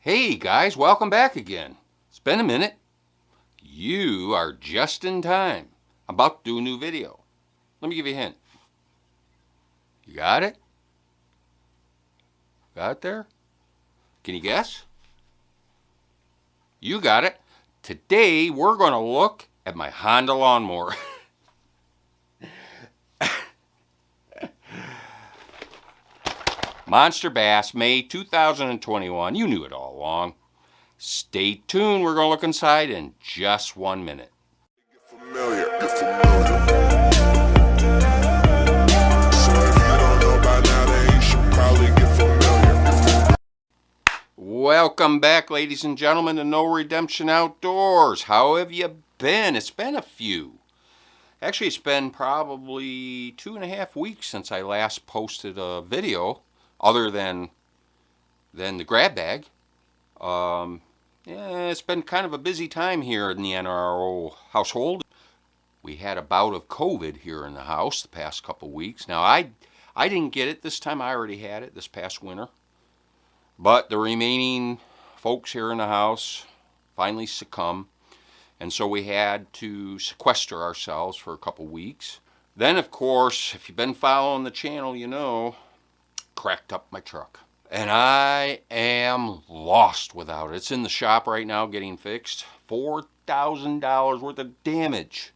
Hey guys, welcome back again. It's been a minute. You are just in time. I'm about to do a new video. Let me give you a hint. You got it? Got it there? Can you guess? You got it. Today we're going to look at my Honda lawnmower. Monster Bass, May 2021. You knew it all along. Stay tuned. We're going to look inside in just 1 minute. Welcome back, ladies and gentlemen, to No Redemption Outdoors. How have you been? It's been a few. Actually, it's been probably 2.5 weeks since I last posted a video, other than the grab bag. Yeah, it's been kind of a busy time here in the NRO household. We had a bout of COVID here in the house the past couple weeks. Now, I didn't get it this time. I already had it this past winter. But the remaining folks here in the house finally succumbed. And so we had to sequester ourselves for a couple weeks. Then, of course, if you've been following the channel, you know, cracked up my truck. And I am lost without it. It's in the shop right now getting fixed. $4,000 worth of damage.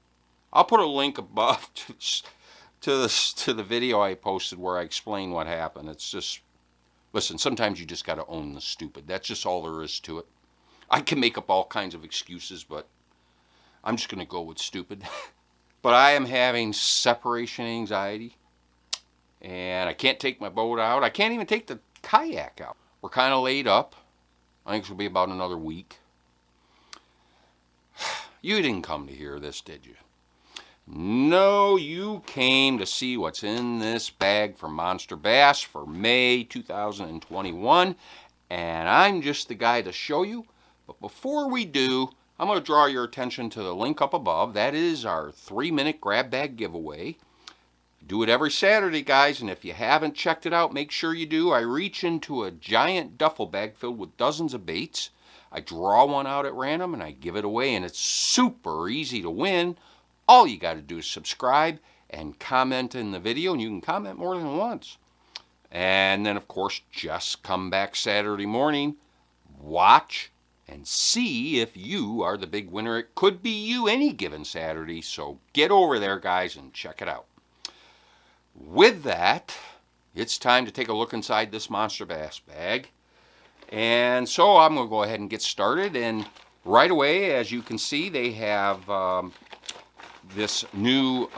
I'll put a link above to the video I posted where I explain what happened. It's just, listen, sometimes you just got to own the stupid. That's just all there is to it. I can make up all kinds of excuses, but I'm just going to go with stupid. But I am having separation anxiety. And I can't take my boat out. I can't even take the kayak out. We're kind of laid up. I think it'll be about another week. You didn't come to hear this, did you? No, you came to see what's in this bag from Monster Bass for May 2021. And I'm just the guy to show you. But before we do, I'm going to draw your attention to the link up above. That is our 3-minute grab bag giveaway. Do it every Saturday, guys, and if you haven't checked it out, make sure you do. I reach into a giant duffel bag filled with dozens of baits. I draw one out at random, and I give it away, and it's super easy to win. All you got to do is subscribe and comment in the video, and you can comment more than once. And then, of course, just come back Saturday morning, watch, and see if you are the big winner. It could be you any given Saturday, so get over there, guys, and check it out. With that, it's time to take a look inside this Monster Bass bag. And so I'm going to go ahead and get started. And right away, as you can see, they have this new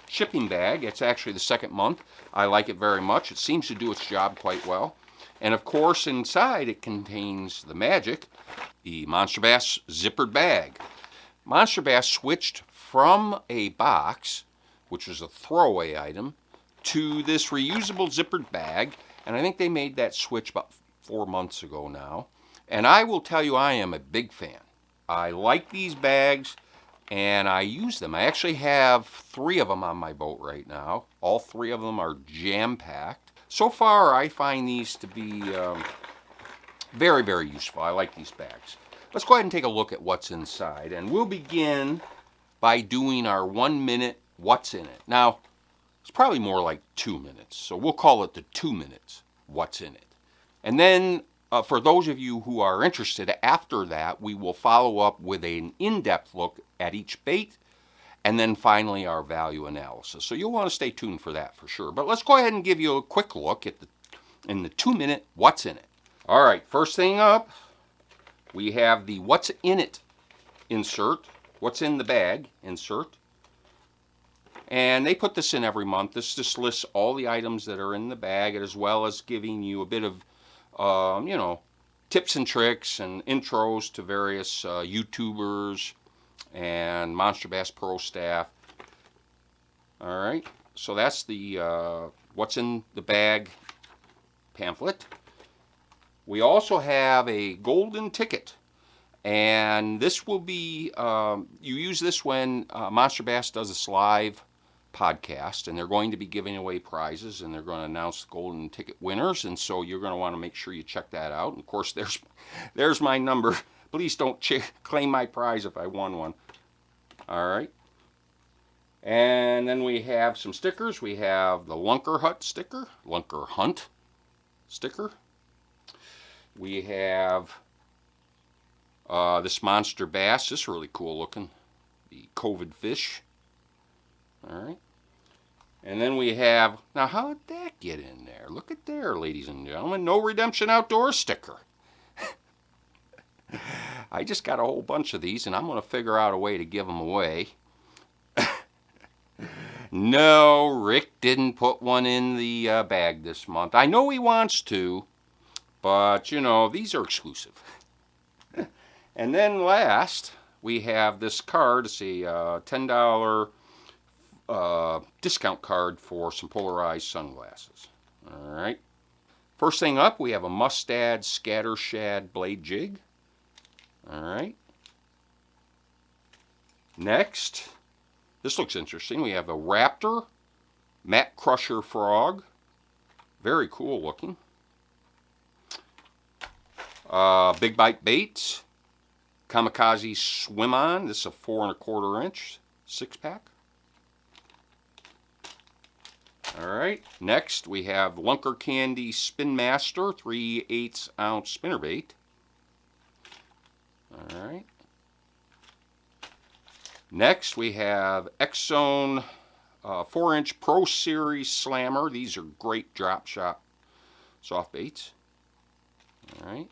shipping bag. It's actually the second month. I like it very much. It seems to do its job quite well. And of course, inside it contains the magic, the Monster Bass Zippered Bag. Monster Bass switched from a box, which was a throwaway item, to this reusable zippered bag. And I think they made that switch about 4 months ago now. And I will tell you, I am a big fan. I like these bags, and I use them. I actually have 3 of them on my boat right now. All 3 of them are jam-packed. So far, I find these to be very, very useful. I like these bags. Let's go ahead and take a look at what's inside. And we'll begin by doing our 1-minute what's in it. Now, it's probably more like 2 minutes, so we'll call it the 2 minutes what's in it. And then, for those of you who are interested, after that, we will follow up with an in-depth look at each bait, and then finally our value analysis. So you'll want to stay tuned for that for sure. But let's go ahead and give you a quick look at in the 2-minute what's in it. All right, first thing up, we have the what's in it insert, what's in the bag insert. And they put this in every month. This just lists all the items that are in the bag, as well as giving you a bit of, you know, tips and tricks and intros to various YouTubers and Monster Bass Pro staff. All right, so that's the what's in the bag pamphlet. We also have a golden ticket. And this will be, you use this when Monster Bass does this live podcast, and they're going to be giving away prizes, and they're going to announce the golden ticket winners, and so you're going to want to make sure you check that out. And of course, there's my number. Please don't claim my prize if I won one. All right. And then we have some stickers. We have the Lunker Hunt sticker. We have this monster bass. This is really cool looking. The COVID fish. All right. And then we have, now how did that get in there? Look at there, ladies and gentlemen. No Redemption Outdoors sticker. I just got a whole bunch of these, and I'm going to figure out a way to give them away. No, Rick didn't put one in the bag this month. I know he wants to, but, you know, these are exclusive. And then last, we have this card. It's a $10 discount card for some polarized sunglasses. All right. First thing up, we have a Mustad Skatter Shad blade jig. All right. Next, this looks interesting. We have a Raptor Mat Crusher frog. Very cool looking. Big Bite Baits. Kamikaze Swimon. This is a 4 1/4 inch 6-pack. Alright, next we have Lunkercandy Spinmater 3/8 ounce spinnerbait. Alright. Next we have Xzone 4-inch Pro Series Slammer. These are great drop shot soft baits. Alright.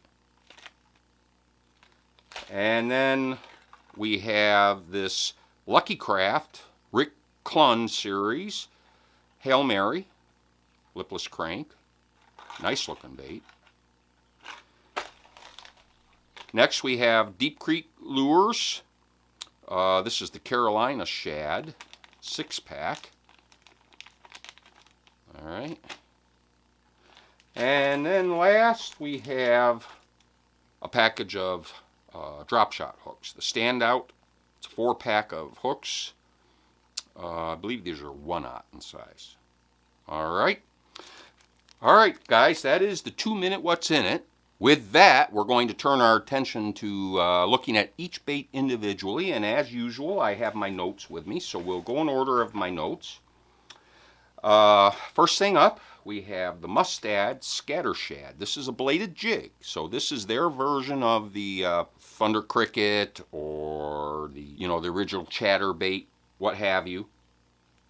And then we have this Lucky Craft Rick Clun series. Hail Mary, lipless crank, nice looking bait. Next we have Deep Creek Lures. This is the Carolina Shad 6-pack. All right. And then last we have a package of drop shot hooks. The Standout, it's a 4-pack of hooks. I believe these are 1/0 in size. Alright. Alright, guys, that is the 2-minute what's in it. With that, we're going to turn our attention to looking at each bait individually. And as usual, I have my notes with me, so we'll go in order of my notes. First thing up, we have the Mustad Skatter Shad. This is a bladed jig, so this is their version of the Thunder Cricket or the original chatterbait, what have you.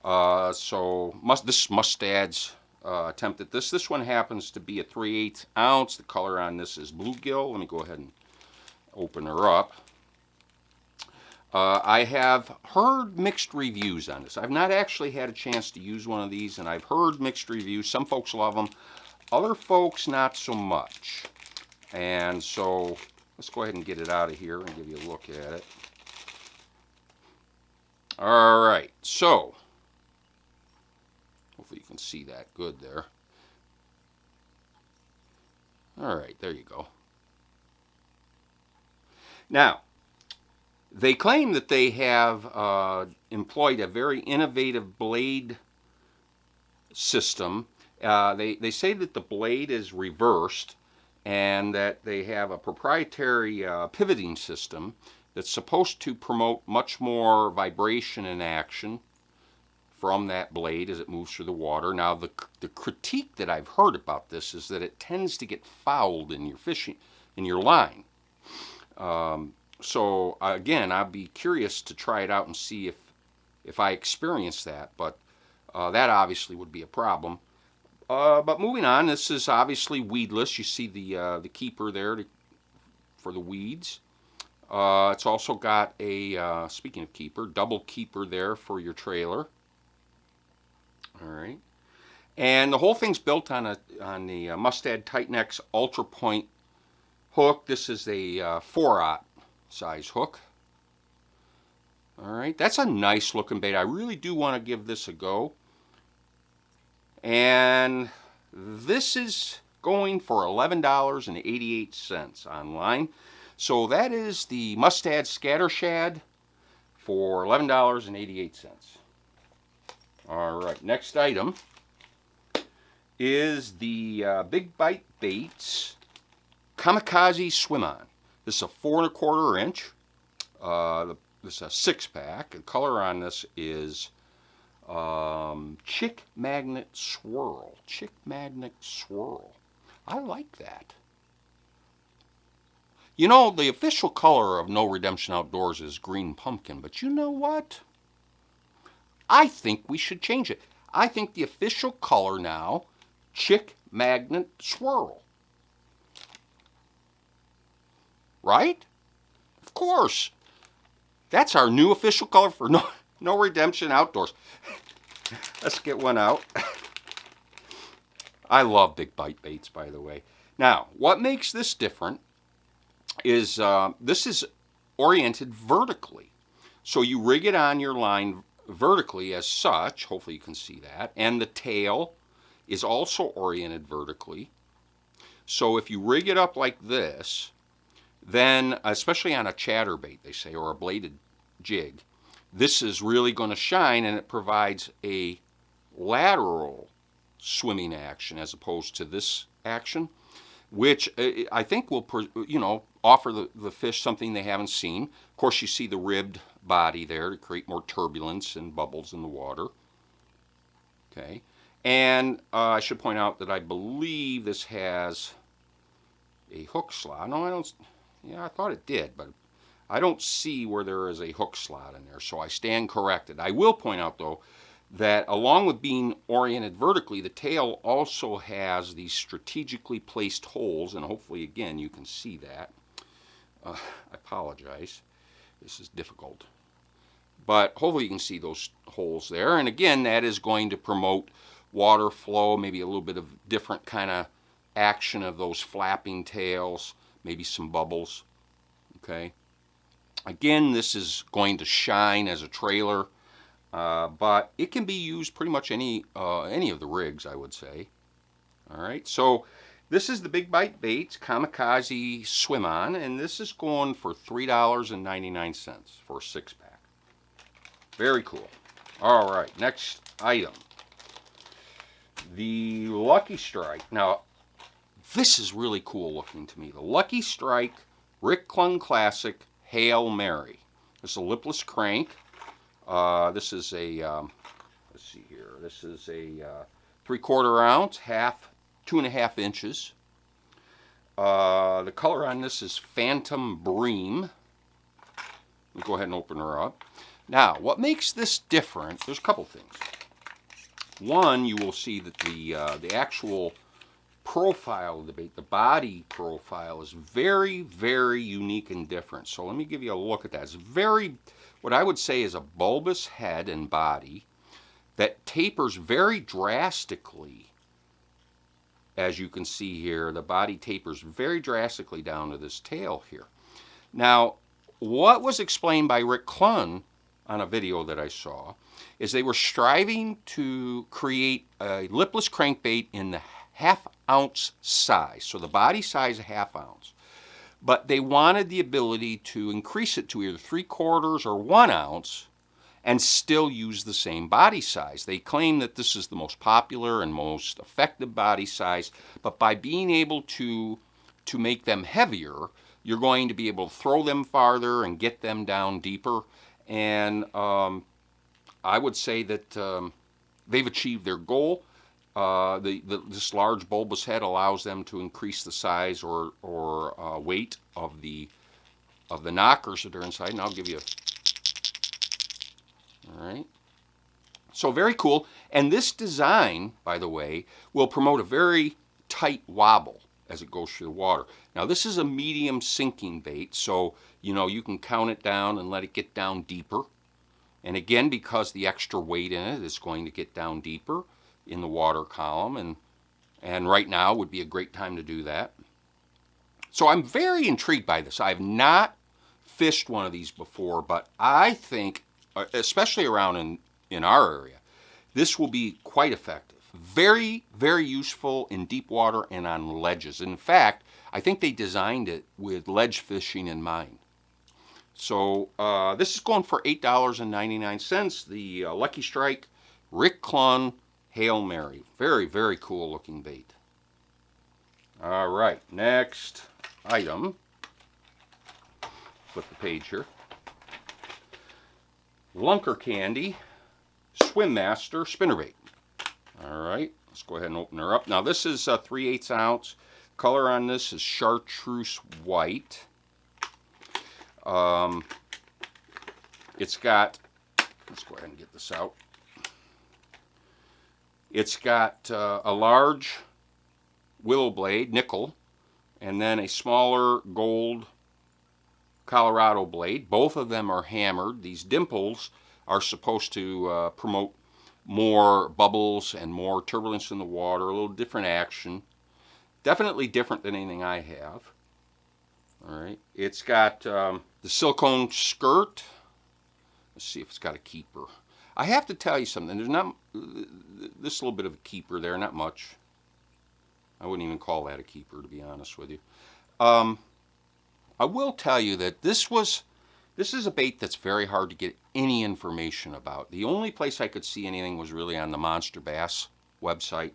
This is Mustad's attempt at this. This one happens to be a 3/8 ounce. The color on this is bluegill. Let me go ahead and open her up. I have heard mixed reviews on this. I've not actually had a chance to use one of these, and I've heard mixed reviews. Some folks love them, other folks not so much. And so let's go ahead and get it out of here and give you a look at it. All right, so hopefully you can see that good there. All right, there you go. Now, they claim that they have employed a very innovative blade system. They say that the blade is reversed and that they have a proprietary pivoting system that's supposed to promote much more vibration and action from that blade as it moves through the water. Now, the critique that I've heard about this is that it tends to get fouled in your fishing, in your line. So again, I'd be curious to try it out and see if I experience that, but that obviously would be a problem. But moving on, this is obviously weedless. You see the keeper there for the weeds. It's also got a, speaking of keeper, double keeper there for your trailer. All right. And the whole thing's built on the Mustad Titan-X Ultra Point hook. This is a 4/0 size hook. All right. That's a nice looking bait. I really do want to give this a go. And this is going for $11.88 online. So that is the Mustad Skatter Shad for $11.88. All right, next item is the Big Bite Baits Kamikaze Swimon. This is a 4 1/4 inch. This is a 6-pack. The color on this is Chick Magnet Swirl. Chick Magnet Swirl. I like that. You know, the official color of No Redemption Outdoors is green pumpkin, but you know what? I think we should change it. I think the official color now, Chick Magnet Swirl. Right? Of course. That's our new official color for No Redemption Outdoors. Let's get one out. I love Big Bite Baits, by the way. Now, what makes this different is this is oriented vertically. So you rig it on your line vertically as such. Hopefully you can see that. And the tail is also oriented vertically. So if you rig it up like this, then, especially on a chatterbait, they say, or a bladed jig, this is really going to shine, and it provides a lateral swimming action as opposed to this action, which I think will, offer the fish something they haven't seen. Of course, you see the ribbed body there to create more turbulence and bubbles in the water. Okay, and I should point out that I believe this has a hook slot. No, I don't. Yeah, I thought it did, but I don't see where there is a hook slot in there, so I stand corrected. I will point out, though, that along with being oriented vertically, the tail also has these strategically placed holes, and hopefully, again, you can see that. I apologize. This is difficult. But hopefully you can see those holes there, and again, that is going to promote water flow, maybe a little bit of different kind of action of those flapping tails, maybe some bubbles. Okay. Again, this is going to shine as a trailer, but it can be used pretty much any of the rigs, I would say. All right, so this is the Big Bite Baits Kamikaze Swimon, and this is going for $3.99 for a 6-pack. Very cool. All right, next item, the Lucky Strike. Now, this is really cool looking to me. The Lucky Strike Rick Clung Classic Hail Mary. This is a lipless crank. This is a, let's see here, this is a 3/4 ounce, 2.5 inches. The color on this is Phantom Bream. Let me go ahead and open her up. Now, what makes this different, there's a couple things. One, you will see that the actual profile of the bait, the body profile, is very, very unique and different. So let me give you a look at that. It's very, what I would say is a bulbous head and body that tapers very drastically. As you can see here, the body tapers very drastically down to this tail here. Now, what was explained by Rick Clun on a video that I saw is they were striving to create a lipless crankbait in the 1/2 ounce size, so the body size 1/2 ounce, but they wanted the ability to increase it to either 3/4 or 1 ounce and still use the same body size. They claim that this is the most popular and most effective body size, but by being able to make them heavier, you're going to be able to throw them farther and get them down deeper, and I would say that they've achieved their goal. This large bulbous head allows them to increase the size or weight of the knockers that are inside, and I'll give you all right. So very cool, and this design, by the way, will promote a very tight wobble as it goes through the water. Now this is a medium sinking bait, so you can count it down and let it get down deeper. And again, because the extra weight in it is going to get down deeper in the water column, and right now would be a great time to do that. So I'm very intrigued by this. I've not fished one of these before, but I think, especially around in our area, this will be quite effective. Very, very useful in deep water and on ledges. In fact, I think they designed it with ledge fishing in mind. So this is going for $8.99. The Lucky Strike Rick Clun Hail Mary. Very, very cool looking bait. All right, next item. Flip the page here. Lunkercandy Swimmaster Spinnerbait. All right, let's go ahead and open her up. Now this is 3/8 ounce. Color on this is chartreuse white. It's got, let's go ahead and get this out. It's got a large willow blade, nickel, and then a smaller gold Colorado blade. Both of them are hammered. These dimples are supposed to promote more bubbles and more turbulence in the water, a little different action. Definitely different than anything I have. All right, it's got the silicone skirt. Let's see if it's got a keeper. I have to tell you something. There's not this little bit of a keeper there, not much. I wouldn't even call that a keeper, to be honest with you. I will tell you that this is a bait that's very hard to get any information about. The only place I could see anything was really on the Monster Bass website,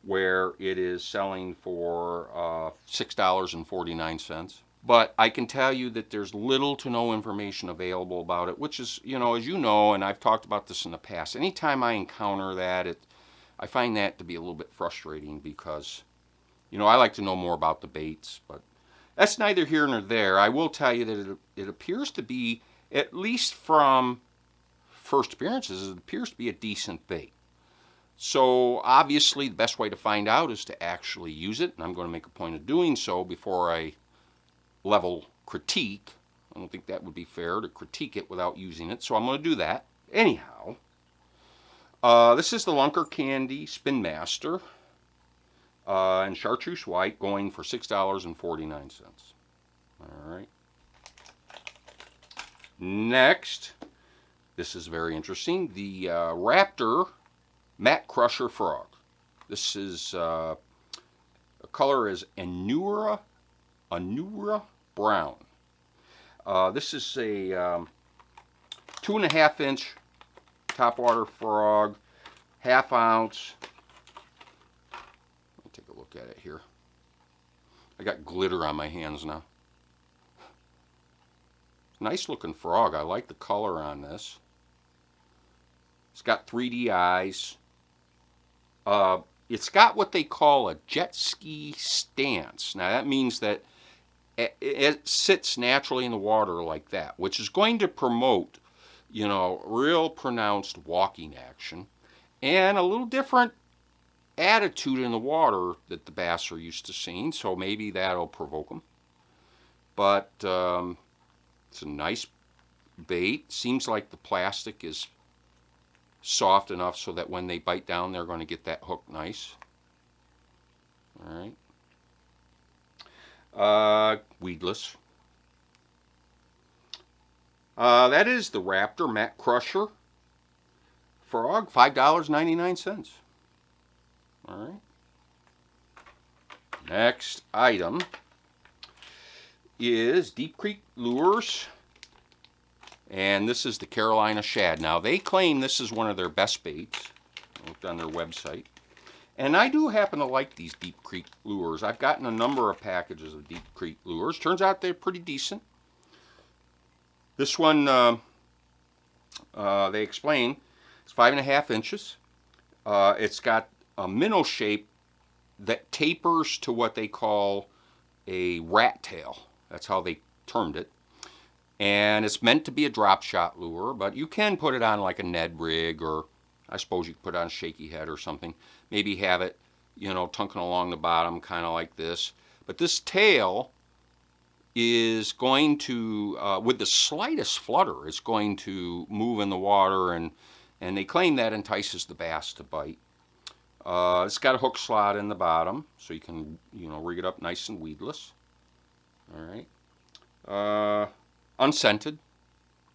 where it is selling for $6.49. But I can tell you that there's little to no information available about it, which is, you know, as you know, and I've talked about this in the past, anytime I encounter that, I find that to be a little bit frustrating because, you know, I like to know more about the baits, but that's neither here nor there. I will tell you that it appears to be, at least from first appearances, it appears to be a decent bait. So obviously the best way to find out is to actually use it, and I'm going to make a point of doing so before I level critique. I don't think that would be fair to critique it without using it, so I'm going to do that. Anyhow, this is the Lunkercandy Spinmaster in chartreuse white, going for $6.49. All right. Next, this is very interesting, the Raptor Matte Crusher Frog. This is a color is Anura Brown. This is a 2.5 inch topwater frog, 1/2 ounce. Let me take a look at it here. I got glitter on my hands now. Nice looking frog. I like the color on this. It's got 3D eyes. It's got what they call a jet ski stance. Now that means that it sits naturally in the water like that, which is going to promote, you know, real pronounced walking action and a little different attitude in the water that the bass are used to seeing, so maybe that'll provoke them. But it's a nice bait. Seems like the plastic is soft enough so that when they bite down, they're going to get that hook nice. All right. Weedless. That is the Raptor Matte Crusher Frog, $5.99. All right. Next item is Deep Creek Lures, and this is the Carolina Shad. Now they claim this is one of their best baits. I looked on their website, and I do happen to like these Deep Creek lures. I've gotten a number of packages of Deep Creek lures. Turns out they're pretty decent. This one, they explain, it's 5.5 inches. It's got a minnow shape that tapers to what they call a rat tail. That's how they termed it. And it's meant to be a drop shot lure, but you can put it on like a Ned rig, or I suppose you could put it on a shaky head or something. Maybe have it, you know, tunking along the bottom, kind of like this. But this tail is going to, with the slightest flutter, it's going to move in the water, and they claim that entices the bass to bite. It's got a hook slot in the bottom, so you can, you know, rig it up nice and weedless. All right. Unscented.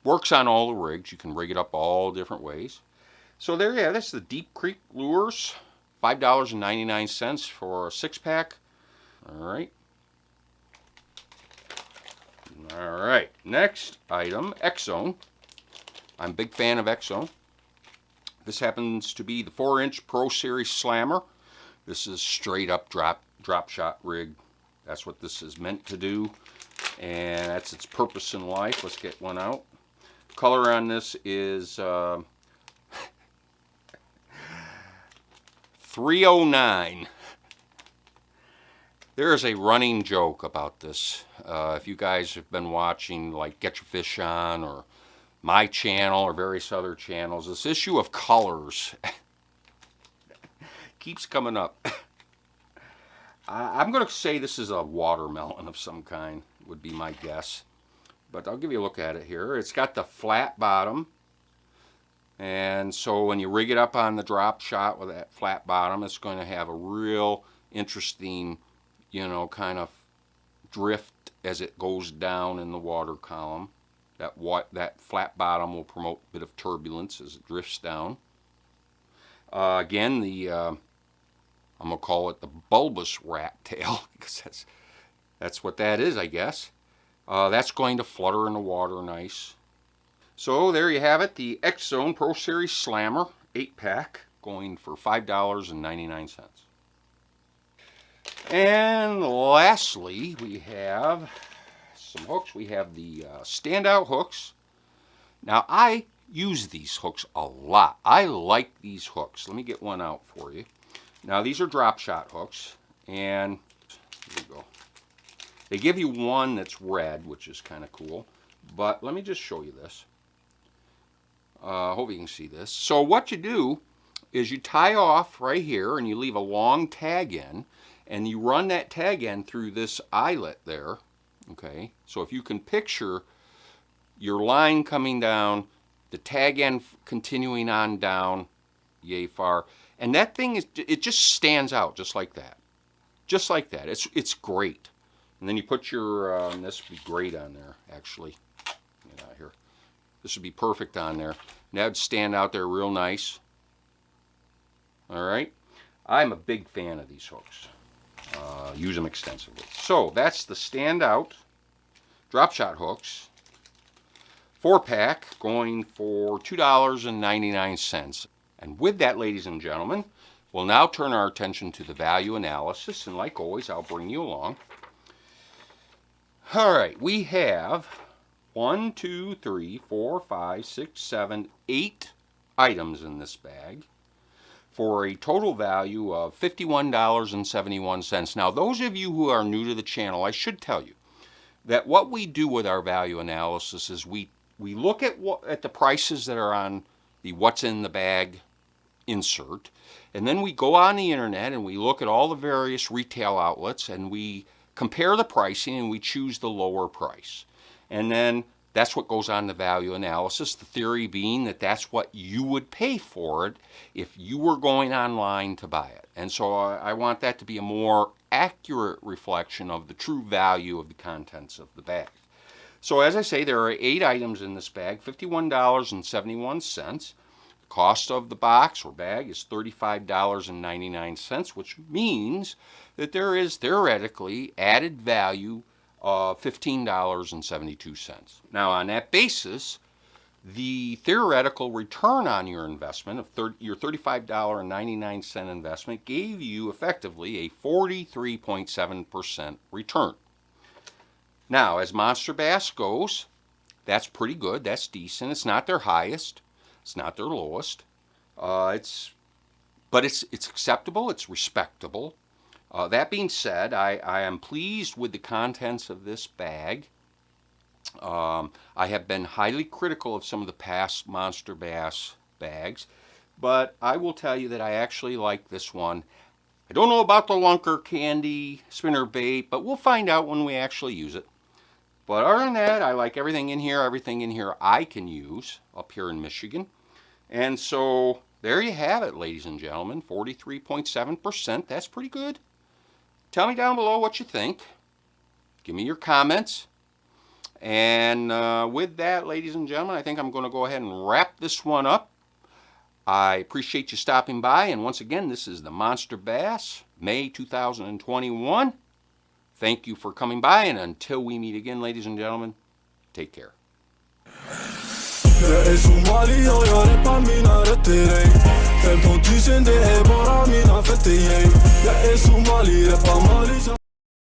Works on all the rigs. You can rig it up all different ways. So there, yeah, that's the Deep Creek Lures. $5.99 for a 6-pack. All right. All right. Next item, Xzone. I'm a big fan of Xzone. This happens to be the 4-inch Pro Series Slammer. This is straight up drop shot rig. That's what this is meant to do, and that's its purpose in life. Let's get one out. Color on this is 309. There is a running joke about this. If you guys have been watching like Get Your Fish On or my channel or various other channels, this issue of colors keeps coming up. I'm going to say this is a watermelon of some kind, would be my guess. But I'll give you a look at it here. It's got the flat bottom. And so when you rig it up on the drop shot with that flat bottom, it's going to have a real interesting, you know, kind of drift as it goes down in the water column. That flat bottom will promote a bit of turbulence as it drifts down. Again, I'm going to call it the bulbous rat tail, because that's what that is, I guess. That's going to flutter in the water nice. So there you have it, the Xzone Pro Series Slammer 8-pack, going for $5.99. And lastly, we have some hooks. We have the Standout hooks. Now, I use these hooks a lot. I like these hooks. Let me get one out for you. Now, these are drop shot hooks, and here we go. They give you one that's red, which is kind of cool, but let me just show you this. Hope you can see this. So what you do is you tie off right here, and you leave a long tag end, and you run that tag end through this eyelet there. Okay, so if you can picture your line coming down, the tag end continuing on down, yay far, and that thing it just stands out just like that, just like that. It's great. And then you put your this would be great on there actually. Get out here. This would be perfect on there. And that would stand out there real nice. All right, I'm a big fan of these hooks. Use them extensively. So that's the Standout drop shot hooks, 4-pack, going for $2.99. And with that, ladies and gentlemen, we'll now turn our attention to the value analysis, and like always, I'll bring you along. All right, we have 1, 2, 3, 4, 5, 6, 7, 8 items in this bag for a total value of $51.71. Now, those of you who are new to the channel, I should tell you that what we do with our value analysis is we look at the prices that are on the what's in the bag insert, and then we go on the internet and we look at all the various retail outlets and we compare the pricing and we choose the lower price. And then that's what goes on the value analysis, the theory being that that's what you would pay for it if you were going online to buy it. And so I want that to be a more accurate reflection of the true value of the contents of the bag. So as I say, there are 8 items in this bag, $51.71. The cost of the box or bag is $35.99, which means that there is theoretically added value of $15.72. Now, on that basis, the theoretical return on your investment of your $35.99 investment gave you effectively a 43.7% return. Now, as Monster Bass goes, that's pretty good. That's decent. It's not their highest. It's not their lowest. But it's acceptable. It's respectable. That being said, I am pleased with the contents of this bag. I have been highly critical of some of the past Monster Bass bags, but I will tell you that I actually like this one. I don't know about the Lunkercandy Spinnerbait, but we'll find out when we actually use it. But other than that, I like everything in here I can use up here in Michigan. And so there you have it, ladies and gentlemen, 43.7%. That's pretty good. Tell me down below what you think. Give me your comments. And with that, ladies and gentlemen, I think I'm going to go ahead and wrap this one up. I appreciate you stopping by. And once again, this is the Monster Bass, May 2021. Thank you for coming by. And until we meet again, ladies and gentlemen, take care. Jag är somali och jag rappar mina rötter ej 15 000 det är bara mina fötter ej Jag är somali, rappar Mali.